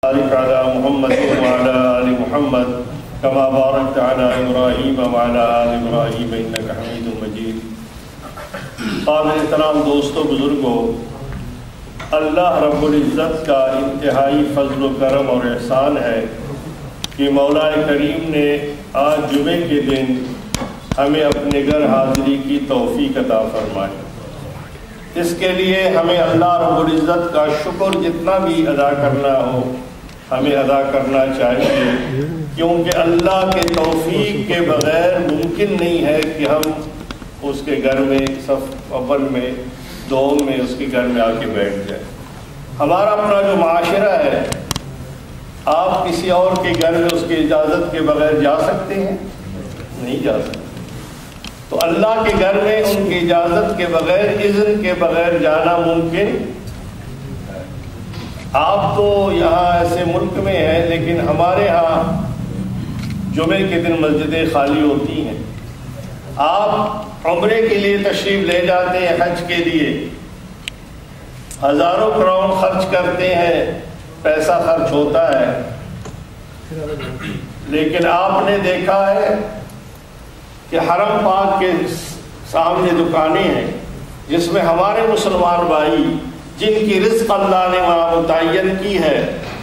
بارك على محمد وعلى آل محمد كما باركت على إبراهيم وعلى آل إبراهيم إنك حميد مجيد۔ قابل احترام دوستو، بزرگوں، اللہ رب العزت کا انتہائی فضل و کرم اور احسان ہے کہ مولا کریم نے آج جمعے کے دن ہمیں اپنے گھر حاضری کی توفیق عطا فرمائی۔ اس کے لیے ہمیں اللہ رب العزت کا شکر جتنا بھی ادا کرنا ہو ہمیں ادا کرنا چاہیے، کیونکہ اللہ کے توفیق کے بغیر ممکن نہیں ہے کہ ہم اس کے گھر میں صف اول میں دوم میں اس کے گھر میں آ کے بیٹھ جائیں۔ ہمارا اپنا جو معاشرہ ہے، آپ کسی اور کے گھر میں اس کی اجازت کے بغیر جا سکتے ہیں؟ نہیں جا سکتے۔ تو اللہ کے گھر میں ان کی اجازت کے بغیر، اذن کے بغیر جانا ممکن؟ آپ تو یہاں ایسے ملک میں ہیں، لیکن ہمارے ہاں جمعے کے دن مسجدیں خالی ہوتی ہیں۔ آپ عمرے کے لیے تشریف لے جاتے ہیں، حج کے لیے ہزاروں کروڑ خرچ کرتے ہیں، پیسہ خرچ ہوتا ہے، لیکن آپ نے دیکھا ہے کہ حرم پاک کے سامنے دکانیں ہیں جس میں ہمارے مسلمان بھائی جن کی رزق اللہ نے وہاں متعین کی ہے،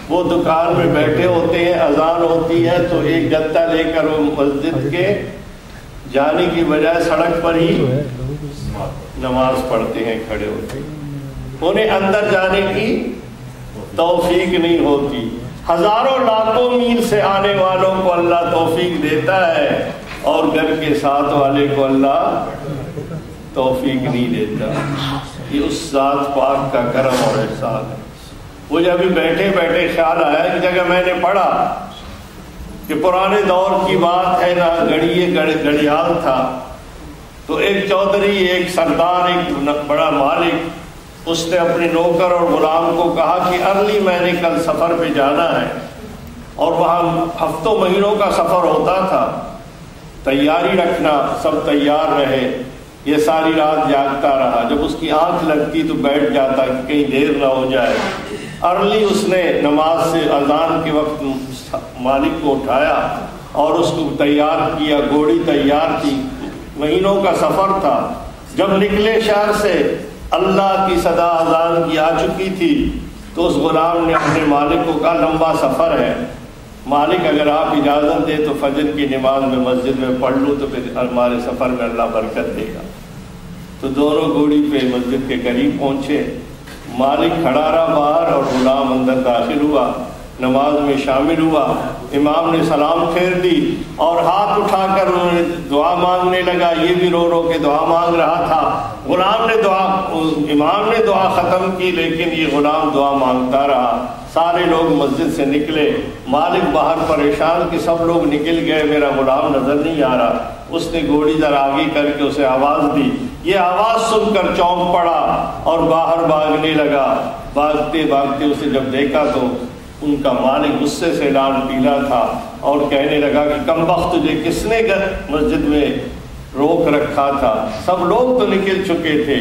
وہ دکان میں بیٹھے ہوتے ہیں، اذان ہوتی ہے تو ایک گدا لے کر وہ مسجد کے جانے کی بجائے سڑک پر ہی نماز پڑھتے ہیں، کھڑے ہوتے ہیں۔ انہیں اندر جانے کی توفیق نہیں ہوتی۔ ہزاروں لاکھوں میل سے آنے والوں کو اللہ توفیق دیتا ہے، اور گھر کے ساتھ والے کو اللہ توفیق نہیں دیتا۔ یہ اس ذات پاک کا کرم اور احسان ہے۔ مجھے ابھی بیٹھے بیٹھے خیال آیا، ایک جگہ میں نے پڑھا کہ پرانے دور کی بات ہے، نہ گھڑیال تھا، تو ایک چودھری، ایک سردار، ایک بڑا مالک، اس نے اپنے نوکر اور غلام کو کہا کہ ارلی میں نے کل سفر پہ جانا ہے، اور وہاں ہفتوں مہینوں کا سفر ہوتا تھا، تیاری رکھنا، سب تیار رہے۔ یہ ساری رات جاگتا رہا، جب اس کی آنکھ لگتی تو بیٹھ جاتا کہ کہیں دیر نہ ہو جائے۔ ارلی اس نے نماز سے اذان کے وقت مالک کو اٹھایا اور اس کو تیار کیا، گھوڑی تیار کی، مہینوں کا سفر تھا۔ جب نکلے شہر سے، اللہ کی صدا اذان کی آ چکی تھی، تو اس غلام نے اپنے مالک کو کہا لمبا سفر ہے، مالک اگر آپ اجازت دے تو فجر کی نماز میں مسجد میں پڑھ لوں تو پھر ہمارے سفر میں اللہ برکت دے گا۔ تو دونوں گھوڑی پہ مسجد کے قریب پہنچے، مالک کھڑا رہا باہر اور غلام اندر داخل ہوا، نماز میں شامل ہوا۔ امام نے سلام پھیر دی اور ہاتھ اٹھا کر انہوں نے دعا مانگنے لگا، یہ بھی رو رو کے دعا مانگ رہا تھا۔ امام نے دعا ختم کی، لیکن یہ غلام دعا مانگتا رہا۔ سارے لوگ مسجد سے نکلے، مالک باہر پریشان کہ سب لوگ نکل گئے، میرا غلام نظر نہیں آ رہا۔ اس نے گھوڑی ذرا آگے کر کے اسے آواز دی، یہ آواز سن کر چونک پڑا اور باہر بھاگنے لگا۔ بھاگتے بھاگتے اسے جب دیکھا تو ان کا مالک غصے سے لال پیلا تھا اور کہنے لگا کہ کمبخت، تجھے کس نے مسجد میں روک رکھا تھا؟ سب لوگ تو نکل چکے تھے۔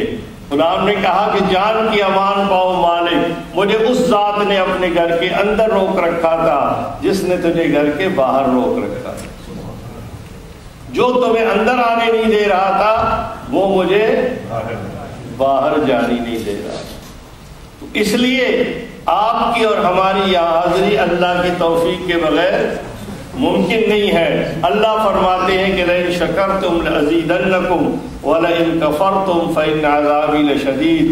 غلام نے کہا کہ جان کی امان پاؤ مالک، مجھے اس ذات نے اپنے گھر کے اندر روک رکھا تھا جس نے تجھے گھر کے باہر روک رکھا تھا۔ جو تمہیں اندر آنے نہیں دے رہا تھا وہ مجھے باہر جانے نہیں دے رہا۔ تو اس لیے آپ کی اور ہماری یہاں حاضری اللہ کی توفیق کے بغیر ممکن نہیں ہے۔ اللہ فرماتے ہیں کہ لئن شکرتم لأزیدنکم ولئن کفرتم فإن عذابی لشدید،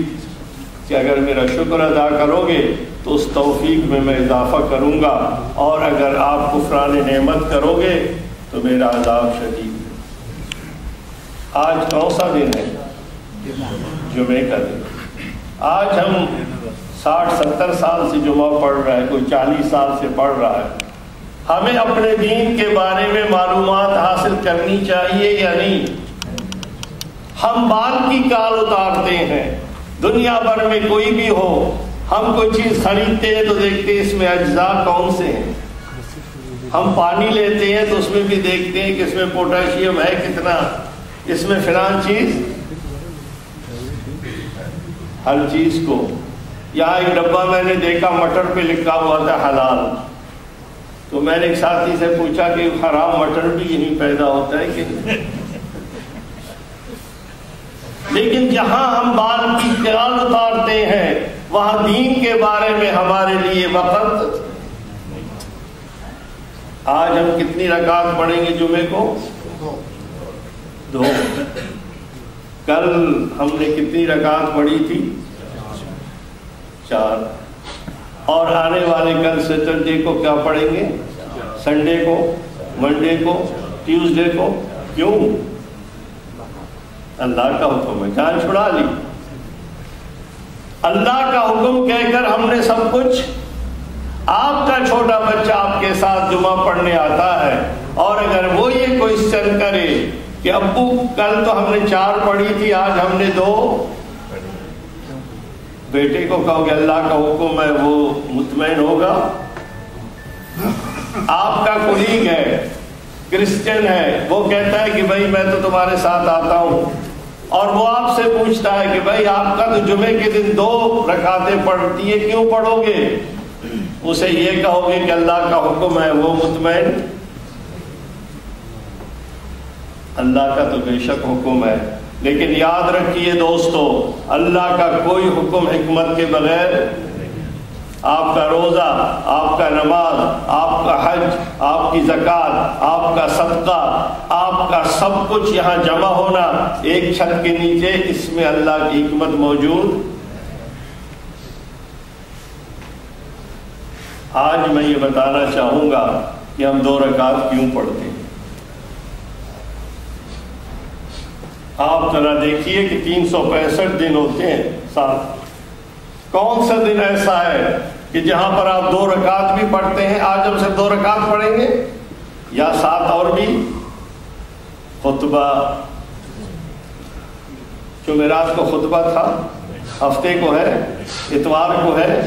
کہ اگر میرا شکر ادا کرو گے تو اس توفیق میں اضافہ کروں گا، اور اگر آپ کفران نعمت کرو گے تو میرا عذاب شدید ہے۔ آج کون سا دن ہے؟ جمعے کا دن۔ آج ہم 60-70 سال سے جمعہ پڑھ رہا ہے، کوئی 40 سال سے پڑھ رہا ہے۔ ہمیں اپنے دین کے بارے میں معلومات حاصل کرنی چاہیے یا نہیں؟ ہم بال کی کال اتارتے ہیں، دنیا بھر میں کوئی بھی ہو، ہم کوئی چیز خریدتے ہیں تو دیکھتے ہیں اس میں اجزاء کون سے ہیں۔ ہم پانی لیتے ہیں تو اس میں بھی دیکھتے ہیں کہ اس میں پوٹاشیم ہے کتنا، اس میں فلان چیز، ہر چیز کو یہاں ایک ڈبہ میں نے دیکھا مٹر پہ لکھا ہوا تھا حلال، تو میں نے ایک ساتھی سے پوچھا کہ حرام مٹر بھی یہیں پیدا ہوتا ہے کہ نہیں؟ لیکن جہاں ہم بال کی خیال اتارتے ہیں وہاں دین کے بارے میں ہمارے لیے وقت۔ آج ہم کتنی رکعت پڑھیں گے جمعے کو؟ 2۔ کل ہم نے کتنی رکعت پڑھی تھی؟ 4۔ اور آنے والے کل سیٹرڈے کو کیا پڑھیں گے؟ سنڈے کو، منڈے کو، ٹیوزڈے کو۔ کیوں؟ اللہ کا حکم ہے، جان چھڑا لی۔ اللہ کا حکم کہہ کر ہم نے سب کچھ، آپ کا چھوٹا بچہ آپ کے ساتھ جمعہ پڑھنے آتا ہے، اور اگر وہ یہ کوئسچن کرے کہ ابو کل تو ہم نے 4 پڑھی تھی، آج ہم نے 2، بیٹے کو کہو کہ اللہ کا حکم ہے، وہ مطمئن ہوگا؟ آپ کا کولیگ ہے، کرسچن ہے، وہ کہتا ہے کہ بھائی میں تو تمہارے ساتھ آتا ہوں، اور وہ آپ سے پوچھتا ہے کہ بھائی آپ کا تو جمعے کے دن 2 رکعتیں پڑھتی ہے، کیوں پڑھو گے؟ اسے یہ کہو گے کہ اللہ کا حکم ہے، وہ مطمئن؟ اللہ کا تو بے شک حکم ہے، لیکن یاد رکھیے دوستو، اللہ کا کوئی حکم حکمت کے بغیر، آپ کا روزہ، آپ کا نماز، آپ کا حج، آپ کی زکوٰۃ، آپ کا صدقہ، آپ کا سب کچھ یہاں جمع ہونا ایک چھت کے نیچے، اس میں اللہ کی حکمت موجود۔ آج میں یہ بتانا چاہوں گا کہ ہم 2 رکعت کیوں پڑھتے ہیں۔ آپ ذرا دیکھیے کہ 365 دن ہوتے ہیں سال، کون سا دن ایسا ہے کہ جہاں پر آپ 2 رکعت بھی پڑھتے ہیں؟ آج ہم صرف 2 رکعت پڑھیں گے یا 7 اور بھی؟ خطبہ، جمعرات کو خطبہ تھا، ہفتے کو ہے، اتوار کو ہے۔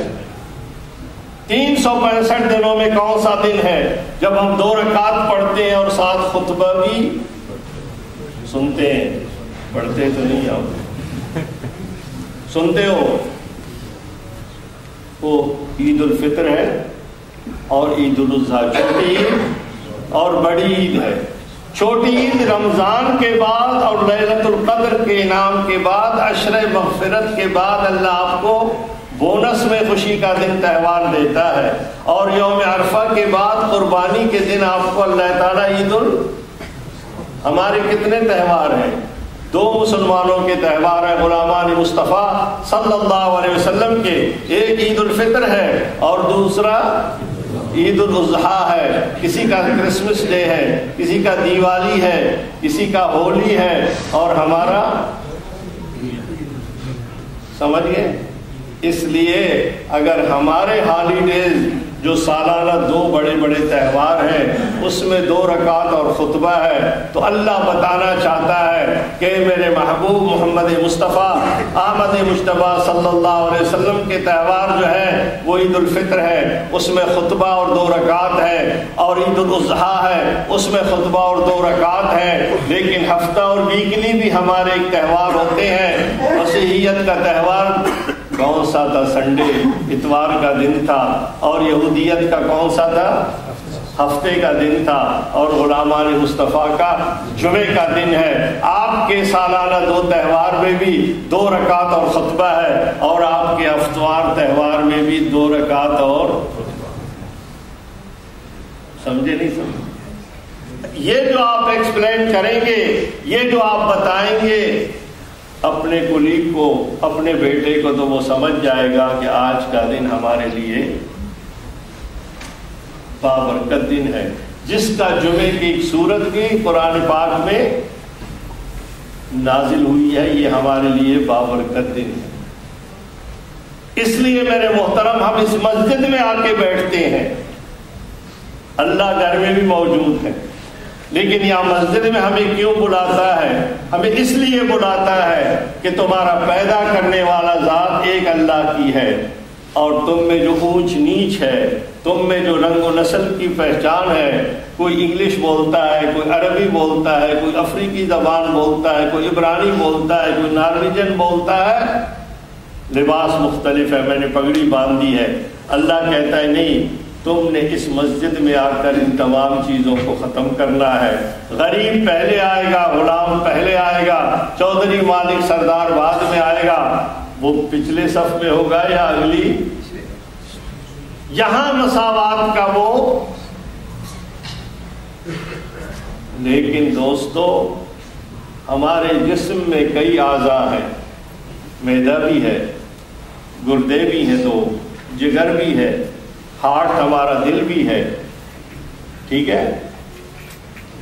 365 دنوں میں کون سا دن ہے جب ہم 2 رکعت پڑھتے ہیں اور ساتھ خطبہ بھی سنتے ہیں؟ پڑھتے تو نہیں آپ، سنتے ہو؟ وہ عید الفطر ہے اور عید الاضحیٰ، چھوٹی عید اور بڑی عید ہے۔ چھوٹی عید رمضان کے بعد اور لیلۃ القدر کے انعام کے بعد، عشر مغفرت کے بعد اللہ آپ کو بونس میں خوشی کا دن تہوار دیتا ہے، اور یوم عرفہ کے بعد قربانی کے دن آپ کو اللہ تعالیٰ ہمارے کتنے تہوار ہیں؟ 2 مسلمانوں کے تہوار ہیں، غلامان مصطفیٰ صلی اللہ علیہ وسلم کے، ایک عید الفطر ہے اور دوسرا عید الاضحیٰ ہے۔ کسی کا کرسمس ڈے ہے، کسی کا دیوالی ہے، کسی کا ہولی ہے، اور ہمارا سمجھئے۔ اس لیے اگر ہمارے ہالیڈیز جو سالانہ 2 بڑے بڑے تہوار ہیں اس میں 2 رکعت اور خطبہ ہے، تو اللہ بتانا چاہتا ہے کہ میرے محبوب محمد مصطفیٰ احمد مجتبیٰ صلی اللہ علیہ وسلم کے تہوار جو ہے وہ عید الفطر ہے، اس میں خطبہ اور 2 رکعت ہے، اور عید الاضحیٰ ہے، اس میں خطبہ اور 2 رکعت ہے۔ لیکن ہفتہ اور ویکلی بھی ہمارے ایک تہوار ہوتے ہیں۔ مسیحیت کا تہوار کون سا تھا؟ سنڈے، اتوار کا دن تھا، اور یہودیت کا کون سا تھا؟ ہفتے کا دن تھا، اور غلامان مصطفیٰ کا جمعے کا دن ہے۔ آپ کے سالانہ 2 تہوار میں بھی 2 رکعت اور خطبہ ہے، اور آپ کے ہفتوار تہوار میں بھی 2 رکعت اور، سمجھے نہیں سمجھے؟ یہ جو آپ ایکسپلین کریں گے، یہ جو آپ بتائیں گے اپنے کولیگ کو، اپنے بیٹے کو، تو وہ سمجھ جائے گا کہ آج کا دن ہمارے لیے بابرکت دن ہے، جس کا جمعے کی ایک صورت بھی قرآن پاک میں نازل ہوئی ہے۔ یہ ہمارے لیے بابرکت دن ہے۔ اس لیے میرے محترم، ہم اس مسجد میں آ کے بیٹھتے ہیں، اللہ گھر میں بھی موجود ہے، لیکن یہاں مسجد میں ہمیں کیوں بلاتا ہے؟ ہمیں اس لیے بلاتا ہے کہ تمہارا پیدا کرنے والا ذات ایک اللہ کی ہے، اور تم میں جو اونچ نیچ ہے، تم میں جو رنگ و نسل کی پہچان ہے، کوئی انگلش بولتا ہے، کوئی عربی بولتا ہے، کوئی افریقی زبان بولتا ہے، کوئی عبرانی بولتا ہے، کوئی نارویجن بولتا ہے، لباس مختلف ہے، میں نے پگڑی باندھی ہے۔ اللہ کہتا ہے نہیں، تم نے اس مسجد میں آ کر ان تمام چیزوں کو ختم کرنا ہے۔ غریب پہلے آئے گا، غلام پہلے آئے گا، چودھری مالک سردار بعد میں آئے گا۔ وہ پچھلے صف میں ہوگا یا اگلی؟ یہاں مساوات کا وہ۔ لیکن دوستو، ہمارے جسم میں کئی اعضاء ہیں، معدہ بھی ہے، گردے بھی ہیں، دو جگر بھی ہے، ہارٹ ہمارا دل بھی ہے، ٹھیک ہے؟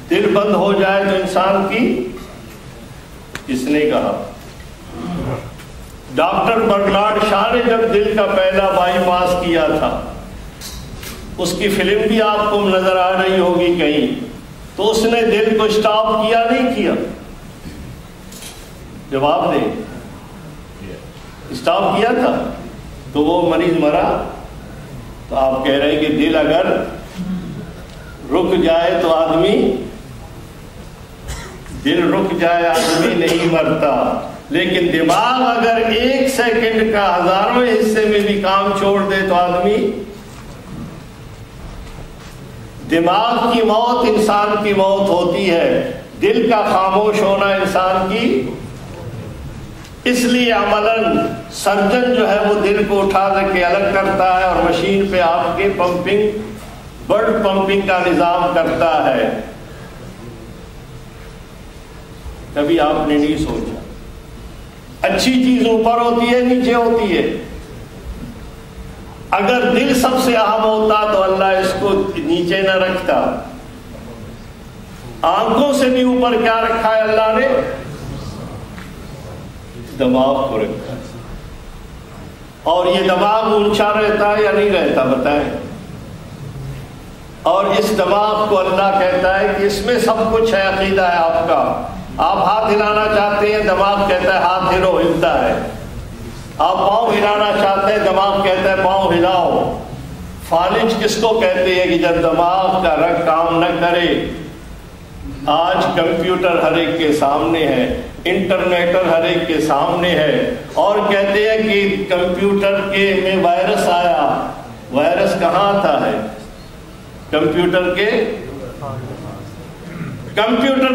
دل بند ہو جائے تو انسان کی، کس نے کہا؟ ڈاکٹر برنارڈ شاہ نے جب دل کا پہلا بائی پاس کیا تھا، اس کی فلم بھی آپ کو نظر آ رہی ہوگی کہیں، تو اس نے دل کو سٹاپ کیا نہیں کیا؟ جواب دیں، سٹاپ کیا تھا تو وہ مریض مرا؟ تو آپ کہہ رہے ہیں کہ دل اگر رک جائے تو آدمی، دل رک جائے آدمی نہیں مرتا، لیکن دماغ اگر 1 سیکنڈ کا 1000ویں حصے میں بھی کام چھوڑ دے تو آدمی، دماغ کی موت انسان کی موت ہوتی ہے، دل کا خاموش ہونا انسان کی۔ اس لیے عملاً سرجن جو ہے وہ دل کو اٹھا کے الگ کرتا ہے اور مشین پہ آپ کے پمپنگ، بلڈ پمپنگ کا نظام کرتا ہے۔ کبھی آپ نے نہیں سوچا اچھی چیز اوپر ہوتی ہے نیچے ہوتی ہے؟ اگر دل سب سے اہم ہوتا تو اللہ اس کو نیچے نہ رکھتا۔ آنکھوں سے بھی اوپر کیا رکھا ہے اللہ نے؟ دماغ کو رکھا ہے۔ اور یہ دماغ اونچا رہتا ہے یا نہیں رہتا بتائیں؟ اور اس دماغ کو اللہ کہتا ہے کہ اس میں سب کچھ ہے، عقیدہ ہے آپ کا۔ آپ ہاتھ ہلانا چاہتے ہیں، دماغ کہتا ہے ہاتھ ہلو، ہلتا ہے۔ آپ پاؤں ہلانا چاہتے ہیں، دماغ کہتا ہے پاؤں ہلاؤ۔ فالج کس کو کہتے ہیں کہ جب دماغ کا رگ کام نہ کرے۔ آج کمپیوٹر ہر ایک کے سامنے ہے، انٹرنیٹ ہر ایک کے سامنے ہے، اور کہتے ہیں کہ کمپیوٹر کے میں وائرس آیا۔ وائرس کہاں آتا ہے؟ کمپیوٹر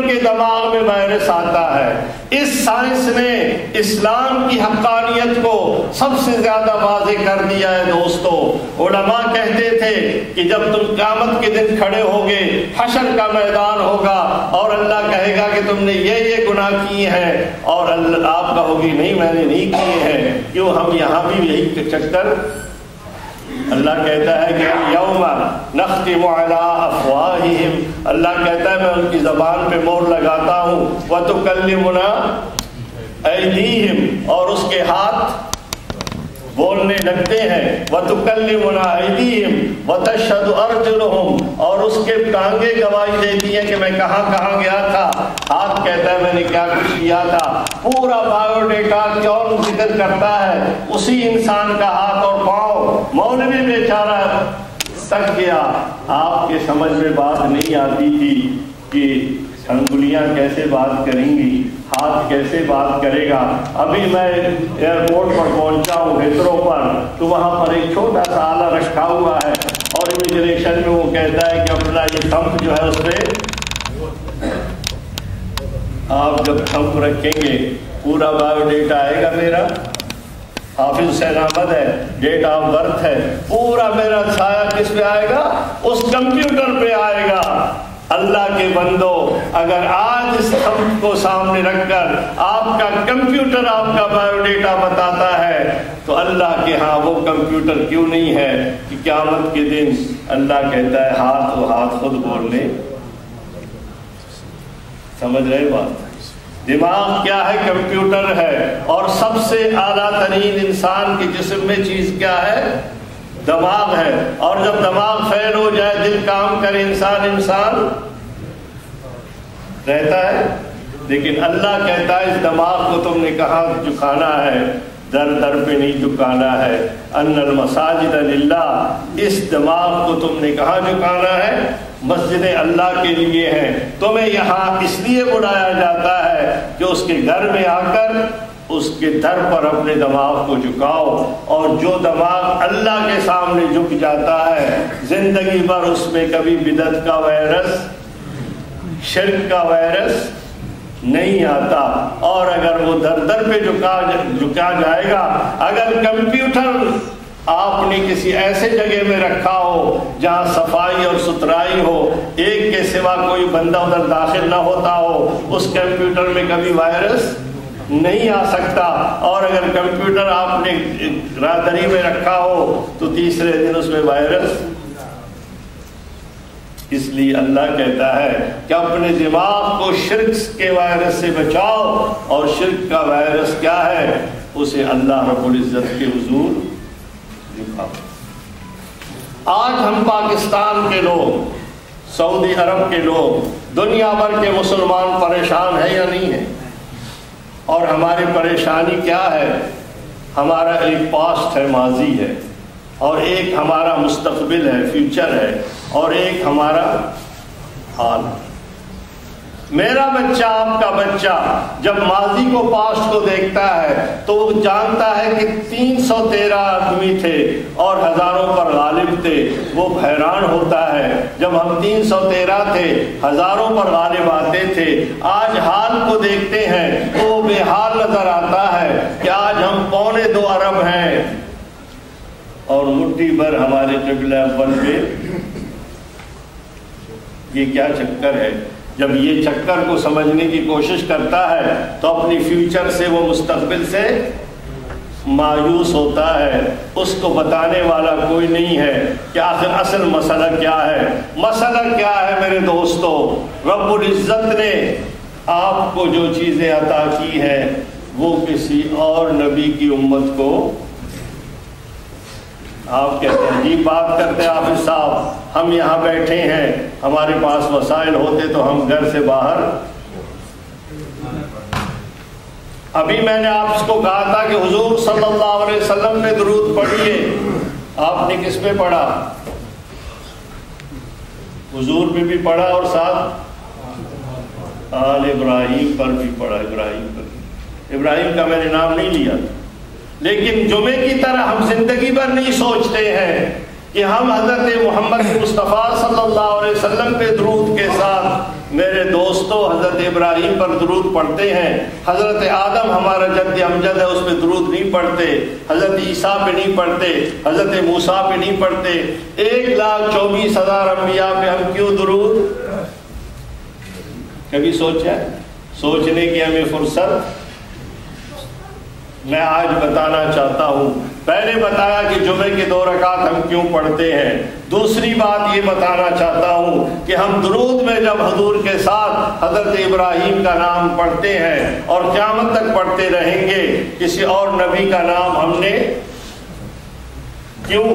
کے دماغ میں وائرس آتا ہے۔ اس سائنس نے اسلام کی حقانیت کو سب سے زیادہ واضح کر دیا ہے دوستو۔ علماء کہتے تھے کہ جب تم قیامت کے دن کھڑے ہوگے، حشر کا میدان ہوگا اور اللہ کہے گا کہ تم نے یہ گناہ کیے ہیں، اور آپ کہو گی نہیں میں نے نہیں کیے ہیں، کیوں؟ ہم یہاں بھی یہی چکر۔ اللہ کہتا ہے کہ یوم نختم علی افواہہم، اللہ کہتا ہے میں ان کی زبان پہ مہر لگاتا ہوں، وتکلمنا ایدیہم، اور اس کے ہاتھ بولنے لگتے ہیں، وتکلمنا ایدیہم وتشہد ارجلہم، اور اس کے ٹانگیں گواہی دیتی ہیں کہ میں کہاں کہاں گیا تھا۔ ہاتھ کہتا ہے میں نے کیا کچھ کیا تھا۔ پورا بایو ڈیٹا کون ذکر کرتا ہے؟ اسی انسان کا ہاتھ اور پاؤں۔ مولوی بیچارہ تک گیا، آپ کے سمجھ میں بات نہیں آتی تھی کہ انگلیاں کیسے بات کریں گی، ہاتھ کیسے بات کرے گا۔ ابھی میں ایئرپورٹ پر پہنچا ہوں ہیترو پر، تو وہاں پر ایک چھوٹا سا آلہ رکھا ہوا ہے، اور امیگریشن میں وہ کہتا ہے کہ اپنا یہ تھمب جو ہے اس پہ آپ جب تھمب رکھیں گے پورا بایو ڈیٹا آئے گا میرا۔ حافظ حسین احمد ہے، ڈیٹ آف برتھ ہے، پورا میرا سایہ کس پہ آئے گا؟ اس کمپیوٹر پہ آئے گا۔ اللہ کے بندو، اگر آج اس تھمب کو سامنے رکھ کر آپ کا کمپیوٹر آپ کا بایو ڈیٹا بتاتا ہے، تو اللہ کے ہاں وہ کمپیوٹر کیوں نہیں ہے کہ قیامت کے دن اللہ کہتا ہے ہاتھ و ہاتھ خود بولنے۔ سمجھ رہے بات؟ دماغ کیا ہے؟ کمپیوٹر ہے، اور سب سے اعلیٰ ترین انسان کے جسم میں چیز کیا ہے؟ دماغ ہے۔ اور جب دماغ فیل ہو جائے، دل کام کرے، انسان رہتا ہے۔ لیکن اللہ کہتا ہے اس دماغ کو تم نے کہاں جھکانا ہے؟ در در پہ نہیں جھکانا ہے۔ ان المساجد للہ، اس دماغ کو تم نے کہاں جھکانا ہے؟ مسجد اللہ کے لیے ہیں۔ تمہیں یہاں اس لیے بلایا جاتا ہے کہ اس کے گھر میں آ کر اس کے در پر اپنے دماغ کو جھکاؤ، اور جو دماغ اللہ کے سامنے جھک جاتا ہے زندگی بھر اس میں کبھی بدعت کا وائرس، شرک کا وائرس نہیں آتا۔ اور اگر وہ در در پہ جھکا جائے گا، اگر کمپیوٹر آپ نے کسی ایسے جگہ میں رکھا ہو جہاں صفائی اور ستھرائی ہو، ایک کے سوا کوئی بندہ ادھر داخل نہ ہوتا ہو، اس کمپیوٹر میں کبھی وائرس نہیں آ سکتا۔ اور اگر کمپیوٹر آپ نے رادری میں رکھا ہو تو تیسرے دن اس میں وائرس۔ اس لیے اللہ کہتا ہے کہ اپنے دماغ کو شرک کے وائرس سے بچاؤ، اور شرک کا وائرس کیا ہے؟ اسے اللہ رب العزت کے حضور دکھاؤ۔ آج ہم پاکستان کے لوگ، سعودی عرب کے لوگ، دنیا بھر کے مسلمان پریشان ہیں یا نہیں ہیں؟ اور ہماری پریشانی کیا ہے؟ ہمارا ایک پاسٹ ہے، ماضی ہے، اور ایک ہمارا مستقبل ہے، فیوچر ہے، اور ایک ہمارا حال ہے۔ میرا بچہ، آپ کا بچہ جب ماضی کو، پاسٹ کو دیکھتا ہے تو وہ جانتا ہے کہ 313 آدمی تھے اور ہزاروں پر غالب تھے، وہ حیران ہوتا ہے جب ہم 313 تھے، ہزاروں پر غالب آتے تھے۔ آج حال کو دیکھتے ہیں تو وہ بے حال نظر آتا ہے کہ آج ہم 2.25 ارب ہیں اور مٹھی بھر ہمارے قبلہ اول پہ۔ یہ کیا چکر ہے؟ جب یہ چکر کو سمجھنے کی کوشش کرتا ہے تو اپنی فیوچر سے، وہ مستقبل سے مایوس ہوتا ہے۔ اس کو بتانے والا کوئی نہیں ہے کہ آخر اصل مسئلہ کیا ہے۔ مسئلہ کیا ہے میرے دوستو؟ رب العزت نے آپ کو جو چیزیں عطا کی ہیں وہ کسی اور نبی کی امت کو، آپ کہتے ہیں جی بات کرتے ہیں حافظ صاحب، ہم یہاں بیٹھے ہیں، ہمارے پاس وسائل ہوتے تو ہم گھر سے باہر۔ ابھی میں نے آپ کو کہا تھا کہ حضور صلی اللہ علیہ وسلم پہ درود پڑھیے، آپ نے کس پہ پڑھا؟ حضور پہ بھی پڑھا اور ساتھ آل ابراہیم پر بھی پڑھا۔ ابراہیم پر، ابراہیم کا میں نے نام نہیں لیا، لیکن جمعے کی طرح ہم زندگی بھر نہیں سوچتے ہیں کہ ہم حضرت محمد مصطفیٰ صلی اللہ علیہ وسلم پہ درود کے ساتھ میرے دوستوں حضرت ابراہیم پر درود پڑھتے ہیں۔ حضرت آدم ہمارا جد امجد ہے، اس پہ درود نہیں پڑھتے، حضرت عیسیٰ پہ نہیں پڑھتے، حضرت موسیٰ پہ نہیں پڑھتے، 1,24,000 انبیاء پہ ہم کیوں درود؟ کبھی سوچا ہے؟ سوچنے کی ہمیں فرصت؟ میں آج بتانا چاہتا ہوں، پہلے بتایا کہ جمعے کے 2 رکعت ہم کیوں پڑھتے ہیں، دوسری بات یہ بتانا چاہتا ہوں کہ ہم درود میں جب حضور کے ساتھ حضرت ابراہیم کا نام پڑھتے ہیں اور قیامت تک پڑھتے رہیں گے، کسی اور نبی کا نام ہم نے کیوں؟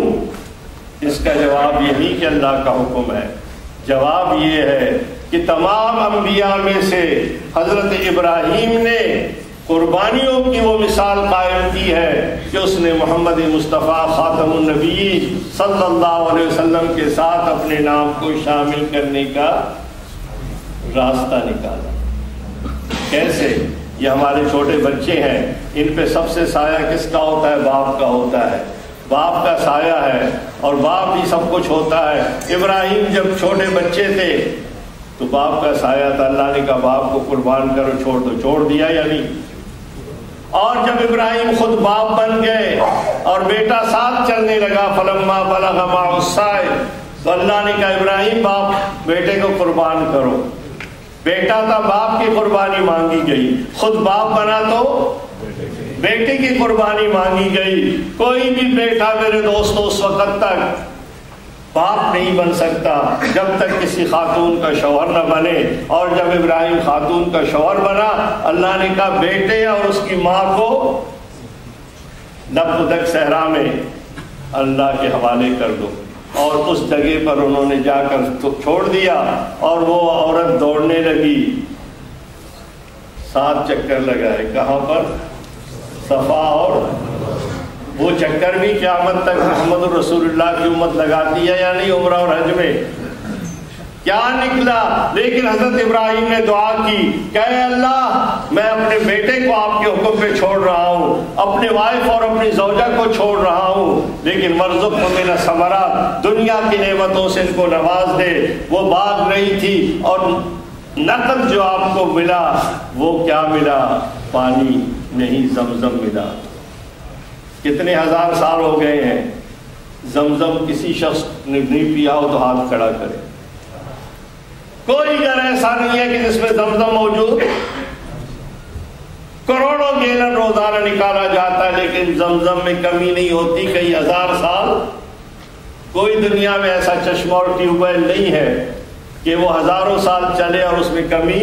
اس کا جواب یہی کہ اللہ کا حکم ہے۔ جواب یہ ہے کہ تمام انبیاء میں سے حضرت ابراہیم نے قربانیوں کی وہ مثال قائم کی ہے کہ اس نے محمد مصطفیٰ خاتم النبی صلی اللہ علیہ وسلم کے ساتھ اپنے نام کو شامل کرنے کا راستہ نکالا۔ کیسے؟ یہ ہمارے چھوٹے بچے ہیں، ان پہ سب سے سایہ کس کا ہوتا ہے؟ باپ کا ہوتا ہے، باپ کا سایہ ہے، اور باپ ہی سب کچھ ہوتا ہے۔ ابراہیم جب چھوٹے بچے تھے تو باپ کا سایہ تھا، اللہ نے کہا باپ کو قربان کرو، چھوڑ دو، چھوڑ دیا یا نہیں؟ اور جب ابراہیم خود باپ بن گئے اور بیٹا ساتھ چلنے لگا، فلما بلغ معه السعی، تو اللہ نے کہا ابراہیم باپ بیٹے کو قربان کرو۔ بیٹا تھا، باپ کی قربانی مانگی گئی، خود باپ بنا تو بیٹے کی قربانی مانگی گئی۔ کوئی بھی بیٹا میرے دوستوں اس وقت تک باپ نہیں بن سکتا جب تک کسی خاتون کا شوہر نہ بنے، اور جب ابراہیم خاتون کا شوہر بنا، اللہ نے کہا بیٹے اور اس کی ماں کو لبدک صحرا میں اللہ کے حوالے کر دو، اور اس جگہ پر انہوں نے جا کر چھوڑ دیا، اور وہ عورت دوڑنے لگی، 7 چکر لگائے، کہاں پر؟ صفا، اور وہ چکر بھی قیامت تک محمد رسول اللہ کی امت لگاتی ہے یا نہیں؟ عمرہ اور حج میں کیا نکلا؟ لیکن حضرت ابراہیم نے دعا کی کہ اے اللہ میں اپنے بیٹے کو آپ کے حکم پہ چھوڑ رہا ہوں، اپنے وائف اور اپنی زوجہ کو چھوڑ رہا ہوں، لیکن وارزقہم من الثمرات، دنیا کی نعمتوں سے ان کو نواز دے۔ وہ باغ نہیں تھی اور نقد جو آپ کو ملا وہ کیا ملا؟ پانی نہیں، زمزم ملا۔ کتنے ہزار سال ہو گئے ہیں، زمزم کسی شخص نے نہیں پیا ہو تو ہاتھ کھڑا کرے۔ کوئی گھر ایسا نہیں ہے کہ جس میں زمزم موجود، کروڑوں گیلن روزانہ نکالا جاتا ہے لیکن زمزم میں کمی نہیں ہوتی کئی ہزار سال۔ کوئی دنیا میں ایسا چشمہ اور ٹیوب ویل نہیں ہے کہ وہ ہزاروں سال چلے اور اس میں کمی۔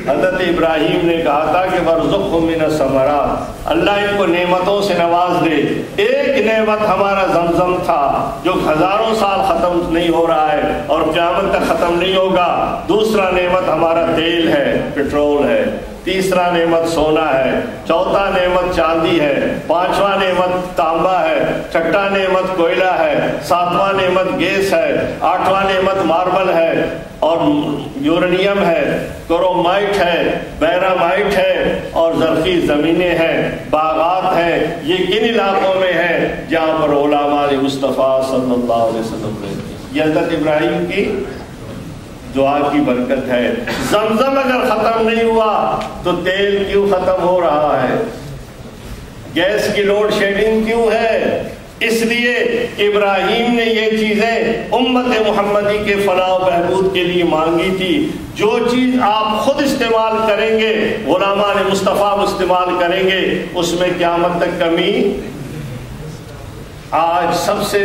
حضرت ابراہیم نے کہا تھا کہ وارزقہم من الثمرات، اللہ ان کو نعمتوں سے نواز دے۔ ایک نعمت ہمارا زمزم تھا جو ہزاروں سال ختم نہیں ہو رہا ہے اور قیامت تک ختم نہیں ہوگا۔ دوسرا نعمت ہمارا تیل ہے، پٹرول ہے۔ تیسرا نعمت سونا ہے، چوتھا نعمت چاندی ہے، پانچواں نعمت تانبا ہے، چھٹا نعمت کوئلہ ہے، ساتواں نعمت گیس ہے، آٹھواں نعمت ماربل ہے اور یورینیم ہے، کرومائٹ ہے، بیرامائٹ ہے اور زرخیز زمینیں ہیں، باغات ہیں۔ یہ کن علاقوں میں ہے؟ جہاں پر علماء مصطفیٰ صلی اللہ علیہ وسلم رہتے ہیں۔ یہ حضرت ابراہیم کی دعا کی برکت ہے۔ زمزم اگر ختم نہیں ہوا تو تیل کیوں ختم ہو رہا ہے؟ گیس کی لوڈ شیڈنگ کیوں ہے؟ اس لیے ابراہیم نے یہ چیزیں امت محمدی کے فلاح و بہبود کے لیے مانگی تھی۔ جو چیز آپ خود استعمال کریں گے، علماء مصطفیٰ استعمال کریں گے، اس میں قیامت تک کمی۔ آج سب سے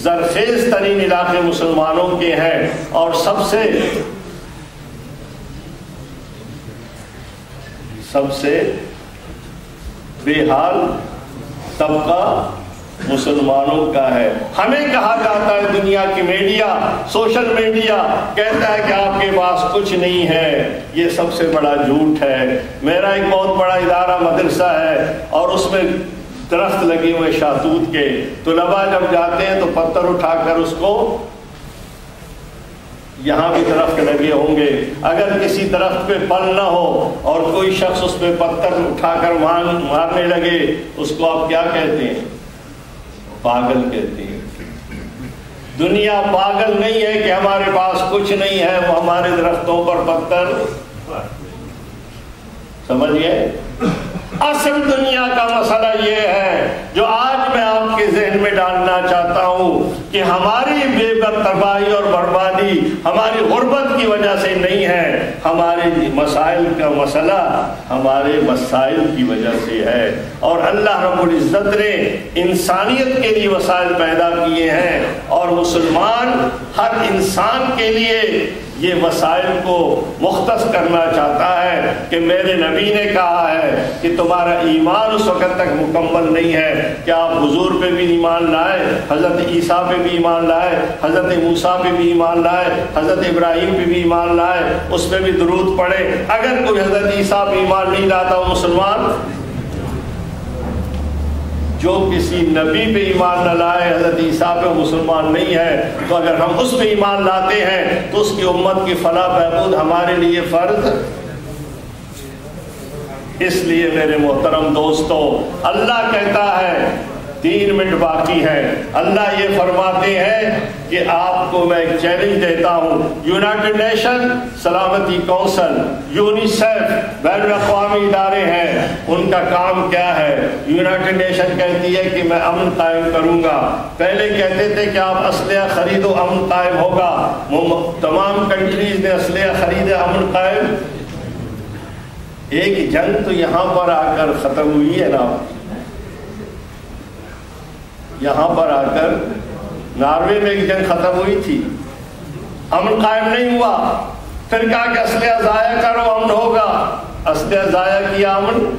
زرخیز ترین علاقے مسلمانوں کے ہیں اور سب سے بے حال طبقہ مسلمانوں کا ہے۔ ہمیں کہا جاتا ہے، دنیا کی میڈیا، سوشل میڈیا کہتا ہے کہ آپ کے پاس کچھ نہیں ہے۔ یہ سب سے بڑا جھوٹ ہے۔ میرا ایک بہت بڑا ادارہ مدرسہ ہے اور اس میں درخت لگے ہوئے شاہتوت کے، طلباء جب جاتے ہیں تو پتھر اٹھا کر اس کو، یہاں بھی درخت لگے ہوں گے، اگر کسی درخت پہ پھل نہ ہو اور کوئی شخص اس پہ پتھر اٹھا کر مارنے لگے، اس کو آپ کیا کہتے ہیں؟ پاگل کہتے ہیں۔ دنیا پاگل نہیں ہے کہ ہمارے پاس کچھ نہیں ہے، وہ ہمارے درختوں پر پتھر، سمجھئے؟ اصل دنیا کا مسئلہ یہ ہے جو آج میں آپ کے ذہن میں ڈالنا چاہتا ہوں کہ ہماری بے تباہی اور بربادی ہماری غربت کی وجہ سے نہیں ہے، ہمارے مسائل کا مسئلہ ہمارے مسائل کی وجہ سے ہے۔ اور اللہ رب العزت نے انسانیت کے لیے وسائل پیدا کیے ہیں اور مسلمان ہر انسان کے لیے یہ وسائل کو مختص کرنا چاہتا ہے کہ میرے نبی نے کہا ہے کہ تمہارا ایمان اس وقت تک مکمل نہیں ہے کہ آپ حضور پہ بھی ایمان لائے، حضرت عیسیٰ پہ بھی ایمان لائے، حضرت موسیٰ پہ بھی ایمان لائے، حضرت ابراہیم پہ بھی ایمان لائے، اس پہ بھی درود پڑھے۔ اگر کوئی حضرت عیسیٰ پہ ایمان نہیں لاتا وہ مسلمان، جو کسی نبی پہ ایمان نہ لائے، حضرت عیسیٰ پہ مسلمان نہیں ہے۔ تو اگر ہم اس پہ ایمان لاتے ہیں تو اس کی امت کی فلاح بہبود ہمارے لیے فرض۔ اس لیے میرے محترم دوستو، اللہ کہتا ہے 3 منٹ باقی ہے، اللہ یہ فرماتے ہیں کہ آپ کو میں ایک چیلنج دیتا ہوں۔ یونائٹڈ نیشن سلامتی کونسل، یونیسیف بین الاقوامی ادارے ہیں، ان کا کام کیا ہے؟ یونائٹڈ نیشن کہتی ہے کہ میں امن قائم کروں گا۔ پہلے کہتے تھے کہ آپ اسلحہ خریدو امن قائم ہوگا، تمام کنٹریز نے اسلحہ خریدے امن قائم۔ ایک جنگ تو یہاں پر آ کر ختم ہوئی ہے نا، یہاں پر آ کر ناروے میں ایک جنگ ختم ہوئی تھی، امن قائم نہیں ہوا، پھر کہا کہ اسلحہ ضائع کرو امن ہوگا، اسلحہ ضائع کیا امن،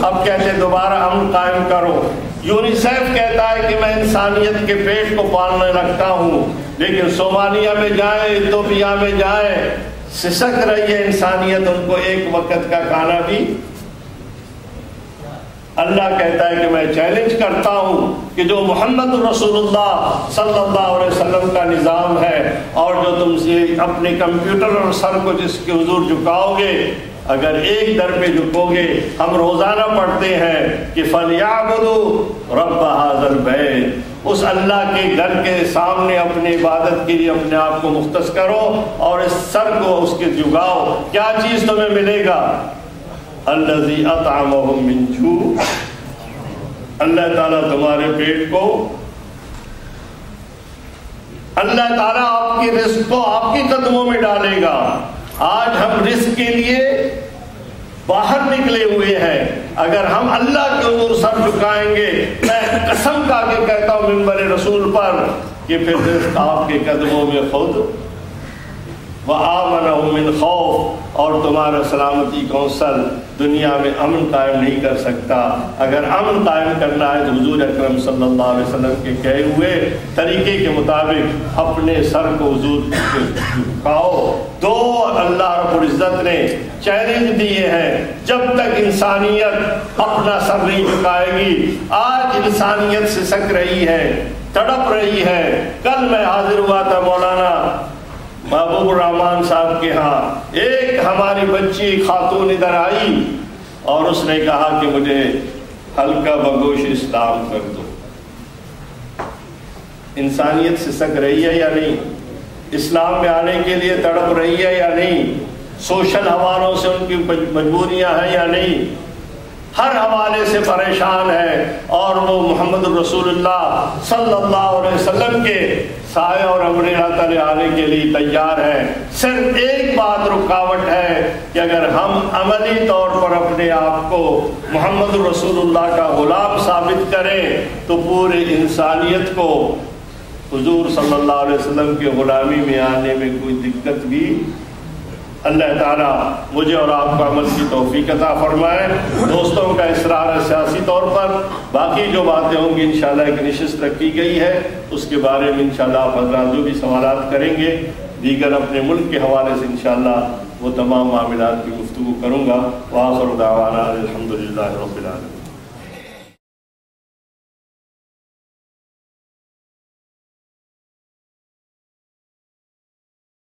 اب کہتے دوبارہ امن قائم کرو۔ یونیسیف کہتا ہے کہ میں انسانیت کے پیٹ کو پالنے لگتا ہوں، لیکن صومالیہ میں جائیں، ایتھوپیا میں جائیں، سسک رہی ہے انسانیت، ان کو ایک وقت کا کھانا بھی۔ اللہ کہتا ہے کہ میں چیلنج کرتا ہوں کہ جو محمد رسول اللہ صلی اللہ علیہ وسلم کا نظام ہے اور جو تم سے اپنے کمپیوٹر اور سر کو جس کے حضور جھکاؤ گے، اگر ایک در پہ جھکو گے، ہم روزانہ پڑھتے ہیں کہ فَلْيَعْبُدُوا رَبَّ هَذَا الْبَيْتِ، اس اللہ کے گھر کے سامنے اپنی عبادت کے لیے اپنے آپ کو مختص کرو اور اس سر کو اس کے جھکاؤ۔ کیا چیز تمہیں ملے گا؟ الذی اطعمہم من جوع، اللہ تعالیٰ تمہارے پیٹ کو، اللہ تعالیٰ آپ کی رزق کو آپ کے قدموں میں ڈالے گا۔ آج ہم رزق کے لیے باہر نکلے ہوئے ہیں، اگر ہم اللہ کے حضور سر جھکائیں گے، میں قسم کھا کے کہتا ہوں ممبر رسول پر کہ پھر رزق آپ کے قدموں میں خود وَآمَنَهُ مِنْ خَوْفٍ، اور تمہارا سلامتی کونسل دنیا میں امن قائم نہیں کر سکتا۔ اگر امن قائم کرنا ہے تو حضور اکرم صلی اللہ علیہ وسلم کے کہے ہوئے طریقے کے مطابق اپنے سر کو حضور جھکاؤ۔ دو اللہ رب العزت نے چیلنج دیے ہیں، جب تک انسانیت اپنا سر نہیں جھکائے گی۔ آج انسانیت سسک رہی ہے، تڑپ رہی ہے۔ کل میں حاضر ہوا تھا مولانا محبوب الرحمان صاحب کے ہاں، ایک ہماری بچی خاتون ادھر آئی اور اس نے کہا کہ مجھے ہلکا بگوش اسلام کر دو۔ انسانیت سسک رہی ہے یا نہیں؟ اسلام میں آنے کے لیے تڑپ رہی ہے یا نہیں؟ سوشل حوالوں سے ان کی مجبوریاں ہیں یا نہیں؟ ہر حوالے سے پریشان ہے، اور وہ محمد رسول اللہ صلی اللہ علیہ وسلم کے سایہ اور امبریلا تلے آنے کے لیے تیار ہے۔ صرف ایک بات رکاوٹ ہے کہ اگر ہم عملی طور پر اپنے آپ کو محمد رسول اللہ کا غلام ثابت کریں تو پورے انسانیت کو حضور صلی اللہ علیہ وسلم کی غلامی میں آنے میں کوئی دقت بھی اللہ تعالیٰ مجھے اور آپ کو عمل کی توفیق عطا فرمائے۔ دوستوں کا اصرار ہے سیاسی طور پر، باقی جو باتیں ہوں گی انشاءاللہ ایک نشست رکھی گئی ہے، اس کے بارے میں انشاءاللہ آپ حضرات جو بھی سوالات کریں گے، دیگر اپنے ملک کے حوالے سے انشاءاللہ وہ تمام معاملات کی گفتگو کروں گا۔ وآخر دعوانا الحمدللہ رب العالمین۔